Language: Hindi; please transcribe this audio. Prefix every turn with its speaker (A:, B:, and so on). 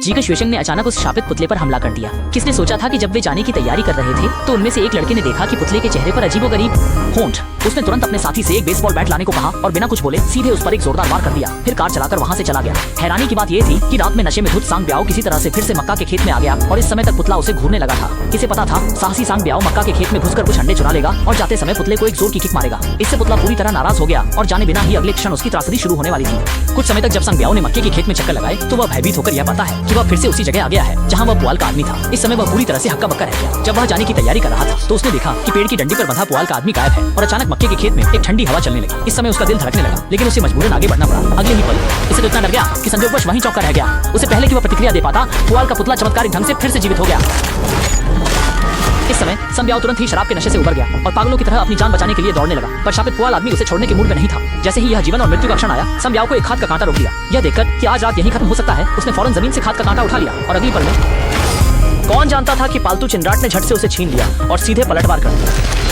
A: जीके शुएशंग ने अचानक उस शापित पुतले पर हमला कर दिया। किसने सोचा था कि जब वे जाने की तैयारी कर रहे थे तो उनमें से एक लड़के ने देखा कि पुतले के चेहरे पर अजीबोगरीब होंठ। उसने तुरंत अपने साथी से एक बेसबॉल बैट लाने को कहा और बिना कुछ बोले सीधे उस पर एक जोरदार वार कर दिया। फिर कार चलाकर वहां से चला गया। हैरानी की बात यह थी कि रात में नशे में धुत सांग ब्याओ किसी तरह से फिर से मक्का के खेत में आ गया और इस समय तक पुतला उसे घूरने लगा था। इसे पता था साहसी सांग ब्याओ मक्का के खेत में घुसकर कुछ अंडे चुरा लेगा और जाते समय पुतले को एक जोर की किक मारेगा। इससे पुतला पूरी तरह नाराज हो गया और जाने बिना ही अगले क्षण उसकी त्रासदी शुरू होने वाली थी। कुछ समय तक जब सांग ब्याओ ने मक्के के खेत में चक्कर लगाए तो वह भयभीत होकर यह पाता है कि वह फिर से उसी जगह आ गया है जहाँ वह पुआल का आदमी था। इस समय वह पूरी तरह से हक्का बक्का रह गया। जब वह जाने की तैयारी कर रहा था तो उसने देखा कि पेड़ की डंडी पर बंधा पुआल का आदमी गायब है और अचानक मक्के के खेत में एक ठंडी हवा चलने लगी। इस समय उसका दिल धड़कने लगा, लेकिन उसे मजबूरन आगे बढ़ना पड़ा। अगले ही पल इसे तो इतना डर गया कि संयोगवश वहीं चौंका रह गया। उसे पहले कि वह प्रतिक्रिया दे पाता, पुआल का पुतला चमत्कारिक ढंग से फिर से जीवित हो गया। इस समय संब्याओ तुरंत ही शराब के नशे से उबर गया और पागलों की तरह अपनी जान बचाने के लिए दौड़ने लगा। पर शापित पुआल आदमी उसे छोड़ने के मूड में नहीं था। जैसे ही यह जीवन और मृत्यु का क्षण आया, संब्याओ को एक खाद का कांटा रोक दिया। यह देखकर कि आज रात यहीं खत्म हो सकता है, उसने फौरन जमीन से खाद का कांटा उठा लिया और अगली पल में कौन जानता था कि पालतू चिंड्राट ने झट से उसे छीन लिया और सीधे पलटवार कर दिया।